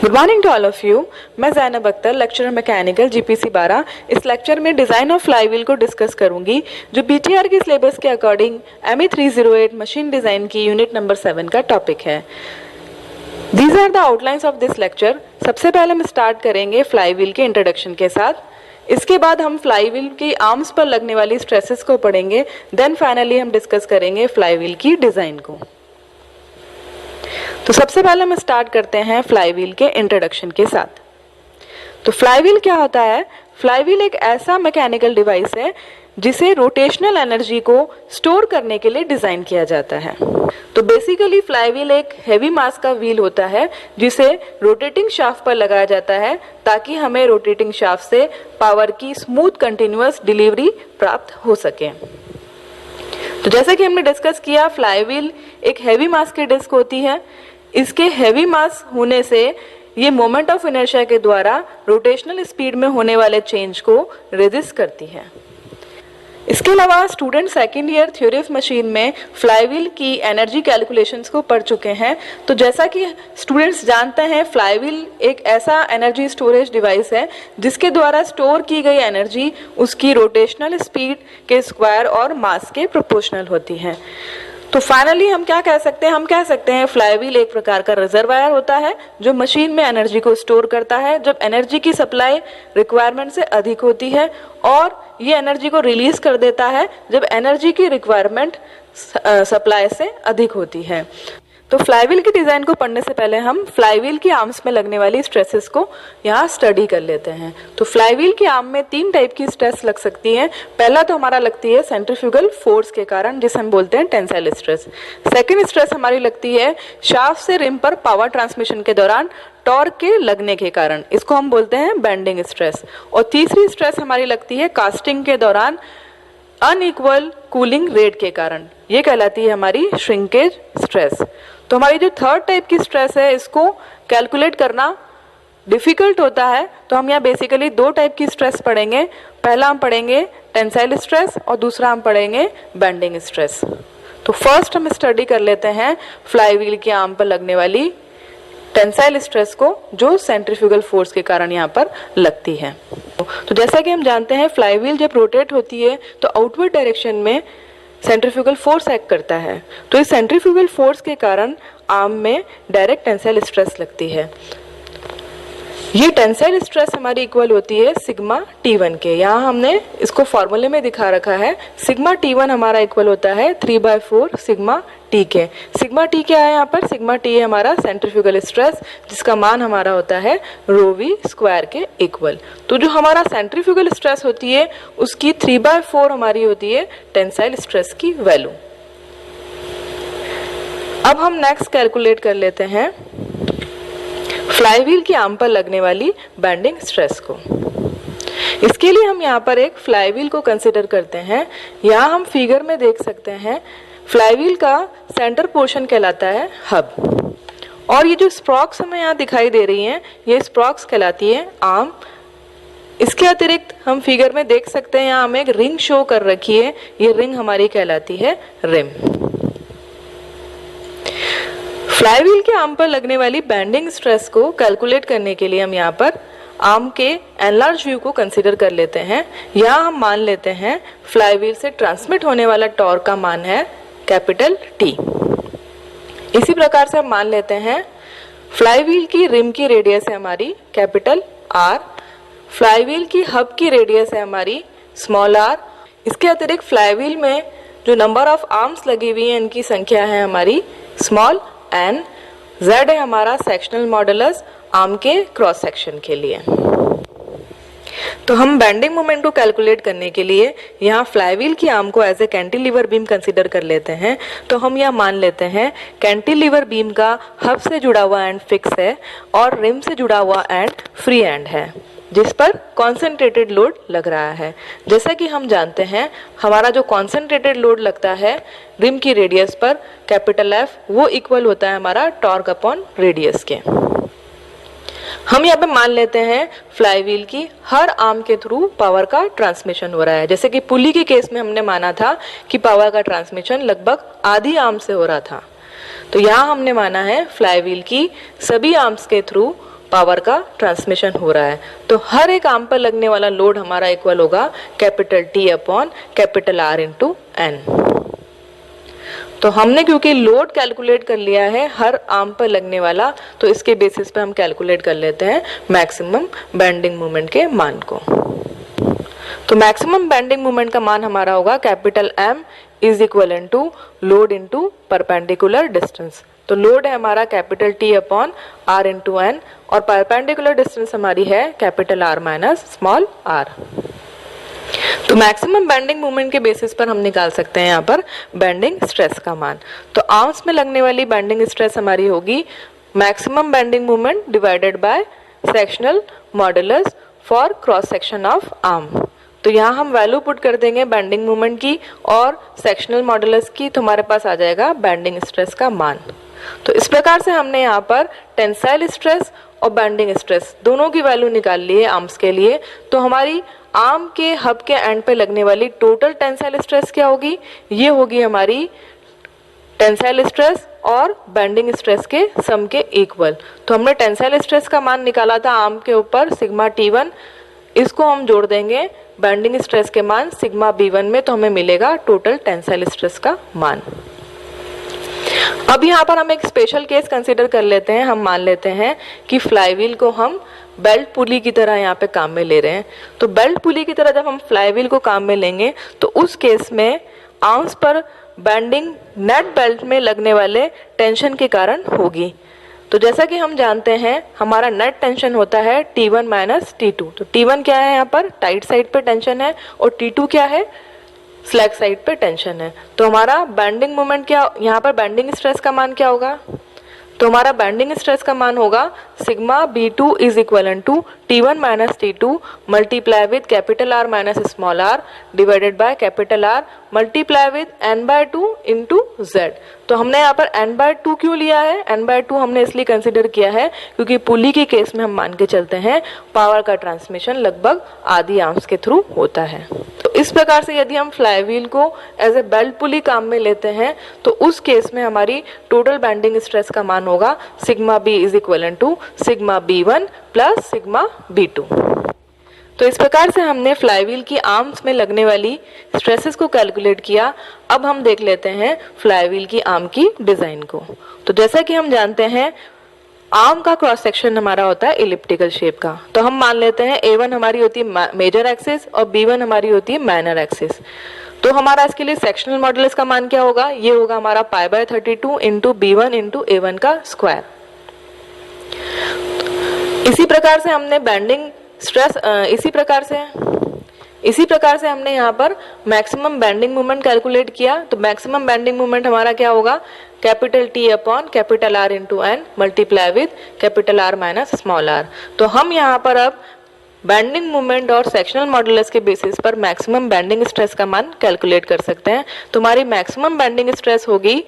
Good morning to all of you. मैं Zainab Akhtar, lecturer mechanical GPC 12। इस lecture में design of flywheel को discuss करूंगी, जो बीटीआर के सिलेबस के अकॉर्डिंग ME 308 मशीन डिज़ाइन की यूनिट नंबर 7 का टॉपिक है। These are the outlines of this lecture. सबसे पहले हम स्टार्ट करेंगे फ्लाईव्हील के इंट्रोडक्शन के साथ। इसके बाद हम फ्लाईव्हील की आर्म्स पर लगने वाली स्ट्रेसेस को पढ़ेंगे। देन फाइनली हम डिस्कस करेंगे फ्लाईव्हील की डिज़ाइन को। तो सबसे पहले हम स्टार्ट करते हैं फ्लाईव्हील के इंट्रोडक्शन के साथ। तो फ्लाईव्हील क्या होता है? फ्लाईव्हील एक ऐसा मैकेनिकल डिवाइस है जिसे रोटेशनल एनर्जी को स्टोर करने के लिए डिजाइन किया जाता है। तो बेसिकली फ्लाईव्हील एक हैवी मास का व्हील होता है जिसे रोटेटिंग शाफ्ट पर लगाया जाता है ताकि हमें रोटेटिंग शाफ्ट से पावर की स्मूथ कंटिन्यूअस डिलीवरी प्राप्त हो सके। तो जैसा कि हमने डिस्कस किया, फ्लाईव्हील एक हैवी मास की डिस्क होती है। इसके हैवी मास होने से ये मोमेंट ऑफ इनर्शिया के द्वारा रोटेशनल स्पीड में होने वाले चेंज को रेजिस्ट करती है। इसके अलावा student second year theory of machine में फ्लाईव्हील की एनर्जी कैलकुलेशंस को पढ़ चुके हैं। तो जैसा कि स्टूडेंट्स जानते हैं, फ्लाईव्हील एक ऐसा एनर्जी स्टोरेज डिवाइस है जिसके द्वारा स्टोर की गई एनर्जी उसकी रोटेशनल स्पीड के स्क्वायर और मास के प्रोपोर्शनल होती है। तो फाइनली हम क्या कह सकते हैं? हम कह सकते हैं फ्लाईव्हील एक प्रकार का रिजर्वायर होता है जो मशीन में एनर्जी को स्टोर करता है जब एनर्जी की सप्लाई रिक्वायरमेंट से अधिक होती है, और ये एनर्जी को रिलीज कर देता है जब एनर्जी की रिक्वायरमेंट सप्लाई से अधिक होती है। तो फ्लाईव्हील की डिज़ाइन को पढ़ने से पहले हम फ्लाईव्हील की आर्म्स में लगने वाली स्ट्रेसेस को यहाँ स्टडी कर लेते हैं। तो फ्लाईव्हील की आर्म में 3 टाइप की स्ट्रेस लग सकती है। पहला तो हमारा लगती है सेंट्रीफ्यूगल फोर्स के कारण, जिसे हम बोलते हैं टेंसाइल स्ट्रेस। सेकेंड स्ट्रेस हमारी लगती है शाफ्ट से रिम पर पावर ट्रांसमिशन के दौरान टॉर्क के लगने के कारण, इसको हम बोलते हैं बेंडिंग स्ट्रेस। और तीसरी स्ट्रेस हमारी लगती है कास्टिंग के दौरान अनइक्वल कूलिंग रेट के कारण, ये कहलाती है हमारी श्रिंकेज स्ट्रेस। तो हमारी जो थर्ड टाइप की स्ट्रेस है, इसको कैलकुलेट करना डिफिकल्ट होता है। तो हम यहाँ बेसिकली 2 टाइप की स्ट्रेस पढ़ेंगे। पहला हम पढ़ेंगे टेंसाइल स्ट्रेस और दूसरा हम पढ़ेंगे बेंडिंग स्ट्रेस। तो फर्स्ट हम स्टडी कर लेते हैं फ्लाईव्हील की आर्म पर लगने वाली टेंसाइल स्ट्रेस को, जो सेंट्रीफ्यूगल फोर्स के कारण यहाँ पर लगती है। तो जैसा कि हम जानते हैं, फ्लाईव्हील जब रोटेट होती है तो आउटवर्ड डायरेक्शन में सेंट्रीफ्यूगल फोर्स एक्ट करता है। तो इस सेंट्रीफ्यूगल फोर्स के कारण आर्म में डायरेक्ट टेंसाइल स्ट्रेस लगती है। ये टेंसाइल स्ट्रेस हमारी इक्वल होती है सिग्मा T1 के। यहाँ हमने इसको फॉर्मूले में दिखा रखा है। सिग्मा T1 हमारा इक्वल होता है 3/4 सिग्मा T के। सिग्मा T क्या है यहाँ पर? सिग्मा T है हमारा सेंट्रीफ्यूगल स्ट्रेस, जिसका मान हमारा होता है ρv² के इक्वल। तो जो हमारा सेंट्रीफ्यूगल स्ट्रेस होती है उसकी 3/4 हमारी होती है टेंसाइल स्ट्रेस की वैल्यू। अब हम नेक्स्ट कैलकुलेट कर लेते हैं फ्लाईव्हील की आर्म पर लगने वाली बेंडिंग स्ट्रेस को। इसके लिए हम यहाँ पर एक फ्लाईव्हील को कंसिडर करते हैं। यहाँ हम फिगर में देख सकते हैं फ्लाईव्हील का सेंटर पोर्शन कहलाता है हब, और ये जो स्प्रॉक्स हमें यहाँ दिखाई दे रही हैं, ये स्प्रॉक्स कहलाती है आर्म। इसके अतिरिक्त हम फिगर में देख सकते हैं यहाँ हमें एक रिंग शो कर रखी है, ये रिंग हमारी कहलाती है रिम। फ्लाईव्हील के आर्म पर लगने वाली बेंडिंग स्ट्रेस को कैलकुलेट करने के लिए हम यहाँ पर आर्म के एनलार्ज व्यू को कंसीडर कर लेते हैं। यहाँ हम मान लेते हैं फ्लाईव्हील से ट्रांसमिट होने वाला टॉर्क का मान है कैपिटल T। इसी प्रकार से हम मान लेते हैं फ्लाईव्हील की रिम की रेडियस है हमारी कैपिटल R, फ्लाईव्हील की हब की रेडियस है हमारी स्मॉल r। इसके अतिरिक्त फ्लाईव्हील में जो नंबर ऑफ आर्म्स लगी हुई हैं इनकी संख्या है हमारी स्मॉल n। z है हमारा सेक्शनल मॉडुलस आर्म के क्रॉस सेक्शन के लिए। तो हम बेंडिंग मोमेंट को कैलकुलेट करने के लिए यहाँ फ्लाईव्हील की आर्म को as a cantilever beam consider कर लेते हैं। तो हम यहाँ मान लेते हैं कैंटिलीवर बीम का हब से जुड़ा हुआ एंड फिक्स है और रिम से जुड़ा हुआ एंड फ्री एंड है, जिस पर कॉन्सेंट्रेटेड लोड लग रहा है। जैसा कि हम जानते हैं, हमारा जो कॉन्सेंट्रेटेड लोड लगता है रिम की रेडियस पर कैपिटल F, वो इक्वल होता है हमारा टॉर्क अपॉन रेडियस के। हम यहाँ पे मान लेते हैं फ्लाईव्हील की हर आर्म के थ्रू पावर का ट्रांसमिशन हो रहा है। जैसे कि पुली के केस में हमने माना था कि पावर का ट्रांसमिशन लगभग आधी आर्म से हो रहा था, तो यहाँ हमने माना है फ्लाईव्हील की सभी आर्म्स के थ्रू पावर का ट्रांसमिशन हो रहा है। तो हर एक आर्म पर लगने वाला लोड हमारा इक्वल होगा capital T upon capital R into n. तो हमने क्योंकि लोड कैलकुलेट कर लिया है हर आर्म पर लगने वाला, तो इसके बेसिस पे हम कैलकुलेट कर लेते हैं मैक्सिमम बेंडिंग मोमेंट के मान को। तो मैक्सिमम बेंडिंग मोमेंट का मान हमारा होगा capital M is equal to load into perpendicular distance. तो लोड है हमारा capital T upon R into n और परपेंडिकुलर डिस्टेंस हमारी है capital R minus small r। तो मैक्सिमम बेंडिंग मोमेंट के बेसिस पर हम निकाल सकते हैं यहाँ पर बेंडिंग स्ट्रेस का मान। तो आर्म्स में लगने वाली बेंडिंग स्ट्रेस हमारी होगी maximum bending moment divided by sectional modulus for cross section of arm. तो यहाँ हम वैल्यू पुट कर देंगे बेंडिंग मोमेंट की और सेक्शनल मॉडुलस की, तो हमारे पास आ जाएगा बेंडिंग स्ट्रेस का मान। तो इस प्रकार से हमने यहाँ पर टेंसाइल स्ट्रेस और बेंडिंग स्ट्रेस दोनों की वैल्यू निकाल ली है आर्म्स के लिए। तो हमारी आर्म के हब के एंड पे लगने वाली टोटल टेंसाइल स्ट्रेस क्या होगी, ये होगी हमारी टेंसाइल स्ट्रेस और बेंडिंग स्ट्रेस के सम के इक्वल। तो हमने टेंसाइल स्ट्रेस का मान निकाला था आर्म के ऊपर सिग्मा T1, इसको हम जोड़ देंगे बेंडिंग स्ट्रेस के मान सिग्मा B1 में, तो हमें मिलेगा टोटल टेंसाइल स्ट्रेस का मान। अब यहाँ पर हम एक स्पेशल केस कंसीडर कर लेते हैं। हम मान लेते हैं कि फ्लाईव्हील को हम बेल्ट पुली की तरह यहाँ पे काम में ले रहे हैं। तो बेल्ट पुली की तरह जब हम फ्लाईव्हील को काम में लेंगे तो उस केस में आर्म्स पर बेंडिंग नेट बेल्ट में लगने वाले टेंशन के कारण होगी। तो जैसा कि हम जानते हैं हमारा नेट टेंशन होता है T1 माइनस T2। तो T1 क्या है, यहाँ पर टाइट साइड पे टेंशन है और T2 क्या है, स्लैक साइड पे टेंशन है। तो हमारा बेंडिंग मोमेंट क्या, यहाँ पर बेंडिंग स्ट्रेस का मान क्या होगा, तो हमारा बेंडिंग स्ट्रेस का मान होगा sigma B2 is equal to T1 minus T2 multiply with capital R minus small r divided by capital R multiply with n/2 into Z। तो हमने यहाँ पर n/2 क्यों लिया है, n/2 हमने इसलिए कंसिडर किया है क्योंकि पुली के केस में हम मान के चलते हैं पावर का ट्रांसमिशन लगभग आधी आर्म्स के थ्रू होता है। तो इस प्रकार से यदि हम फ्लाईव्हील को एज ए बेल्ट पुली काम में लेते हैं तो उस केस में हमारी टोटल बेंडिंग स्ट्रेस का मान होगा sigma B is equal to sigma B1 plus sigma B2। तो इस प्रकार से हमने फ्लाईव्हील की आर्म्स में लगने वाली स्ट्रेसेस को कैलकुलेट किया। अब हम देख लेते हैं फ्लाईव्हील की आर्म की डिजाइन को। तो जैसा कि हम जानते हैं आर्म का क्रॉस सेक्शन हमारा होता है इलिप्टिकल शेप का। तो हम मान लेते हैं A1 हमारी होती है मेजर एक्सिस और B1 हमारी होती है माइनर एक्सिस। तो हमारा इसके लिए सेक्शनल मॉडुलस का मान क्या होगा, ये होगा हमारा π/32 इंटू B1 इंटू A1 का स्क्वायर। इसी प्रकार से हमने बेंडिंग स्ट्रेस इसी प्रकार से हमने यहाँ पर मैक्सिमम बेंडिंग मोमेंट कैलकुलेट किया। तो मैक्सिमम बेंडिंग मोमेंट हमारा क्या होगा, capital T upon capital R into n multiply with capital R minus small r। तो हम यहाँ पर अब बेंडिंग मोमेंट और सेक्शनल मॉडुलस के बेसिस पर मैक्सिमम बेंडिंग स्ट्रेस का मान कैलकुलेट कर सकते हैं। तुम्हारी मैक्सिमम बेंडिंग स्ट्रेस होगी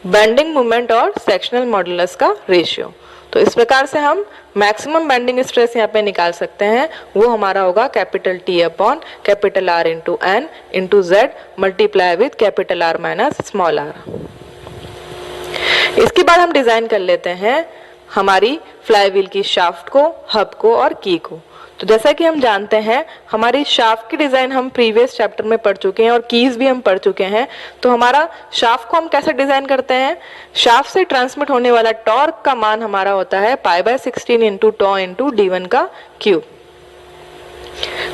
बेंडिंग मोमेंट और सेक्शनल मॉडुलस का रेशियो। तो इस प्रकार से हम मैक्सिमम बेंडिंग स्ट्रेस यहाँ पे निकाल सकते हैं, वो हमारा होगा capital T upon capital R into n into Z multiply with capital R minus small r। इसके बाद हम डिजाइन कर लेते हैं हमारी फ्लाईव्हील की शाफ्ट को, हब को और की को। तो जैसा कि हम जानते हैं हमारी शाफ्ट की डिजाइन हम प्रीवियस चैप्टर में पढ़ चुके हैं और कीज भी हम पढ़ चुके हैं। तो हमारा शाफ्ट को हम कैसे डिजाइन करते हैं, शाफ्ट से ट्रांसमिट होने वाला टॉर्क का मान हमारा होता है π/16 इंटू टॉ इंटू D1 का क्यूब।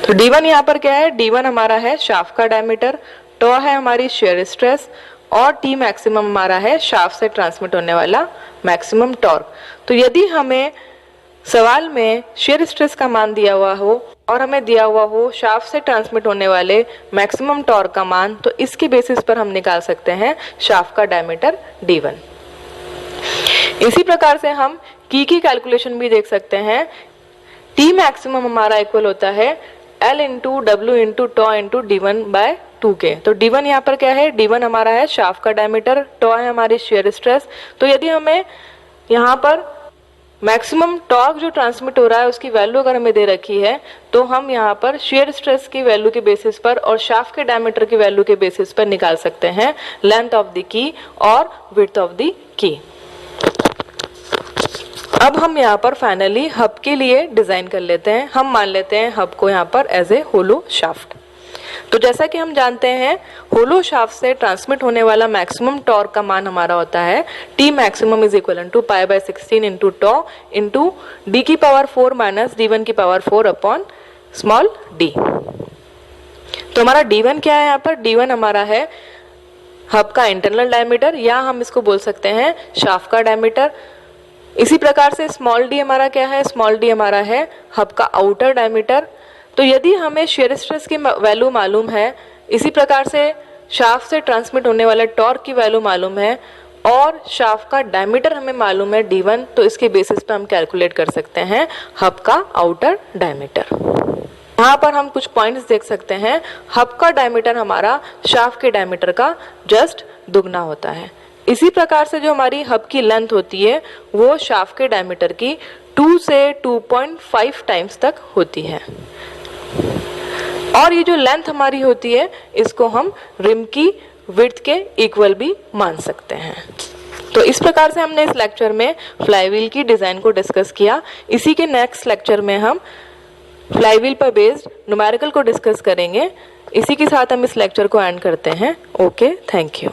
तो D1 यहाँ पर क्या है, D1 हमारा है शाफ्ट का डायमीटर, टॉ है हमारी शेयर स्ट्रेस और T मैक्सिमम हमारा है शाफ्ट से ट्रांसमिट होने वाला मैक्सिमम टॉर्क। तो यदि हमें सवाल में शेयर स्ट्रेस का मान दिया हुआ हो और हमें दिया हुआ हो शाफ्ट से ट्रांसमिट होने वाले मैक्सिमम टॉर्क का मान, तो इसके बेसिस पर हम निकाल सकते हैं शाफ्ट का डायमीटर D1। इसी प्रकार से हम की कैलकुलेशन भी देख सकते हैं। T मैक्सिमम हमारा इक्वल होता है L into W into tau into D1/2 के। तो D1 यहाँ पर क्या है, D1 हमारा है शाफ्ट का डायमीटर, टॉ है हमारी शेयर स्ट्रेस। तो यदि हमें यहाँ पर मैक्सिमम टॉर्क जो ट्रांसमिट हो रहा है उसकी वैल्यू अगर हमें दे रखी है तो हम यहाँ पर शेयर स्ट्रेस की वैल्यू के बेसिस पर और शाफ्ट के डायमीटर की वैल्यू के बेसिस पर निकाल सकते हैं लेंथ ऑफ द की और विड्थ ऑफ द की। अब हम यहाँ पर फाइनली हब के लिए डिजाइन कर लेते हैं। हम मान लेते हैं हब को यहाँ पर एज ए होलो शाफ्ट। तो जैसा कि हम जानते हैं होलो शाफ्ट से ट्रांसमिट होने वाला मैक्सिमम टॉर्क का मान हमारा होता है T maximum is equal to π/16 into tau into d⁴ minus d1⁴ upon small d। तो हमारा d1 क्या है यहाँ पर? d1 हमारा है हब का इंटरनल डायमीटर, या हम इसको बोल सकते हैं शाफ्ट का डायमीटर। इसी प्रकार से स्मॉल d हमारा क्या है? स्मॉल d हमारा है हब का आउटर डायमीटर। तो यदि हमें शियर स्ट्रेस की वैल्यू मालूम है, इसी प्रकार से शाफ्ट से ट्रांसमिट होने वाले टॉर्क की वैल्यू मालूम है और शाफ्ट का डायमीटर हमें मालूम है d1, तो इसके बेसिस पे हम कैलकुलेट कर सकते हैं हब का आउटर डायमीटर। यहाँ पर हम कुछ पॉइंट्स देख सकते हैं। हब का डायमीटर हमारा शाफ्ट के डायमीटर का जस्ट दुगना होता है। इसी प्रकार से जो हमारी हब की लेंथ होती है वो शाफ्ट के डायमीटर की 2 से 2.5 टाइम्स तक होती है। और ये जो लेंथ हमारी होती है इसको हम रिम की विड्थ के इक्वल भी मान सकते हैं। तो इस प्रकार से हमने इस लेक्चर में फ्लाईव्हील की डिजाइन को डिस्कस किया। इसी के नेक्स्ट लेक्चर में हम फ्लाईव्हील पर बेस्ड न्यूमेरिकल को डिस्कस करेंगे। इसी के साथ हम इस लेक्चर को एंड करते हैं। Okay, thank you.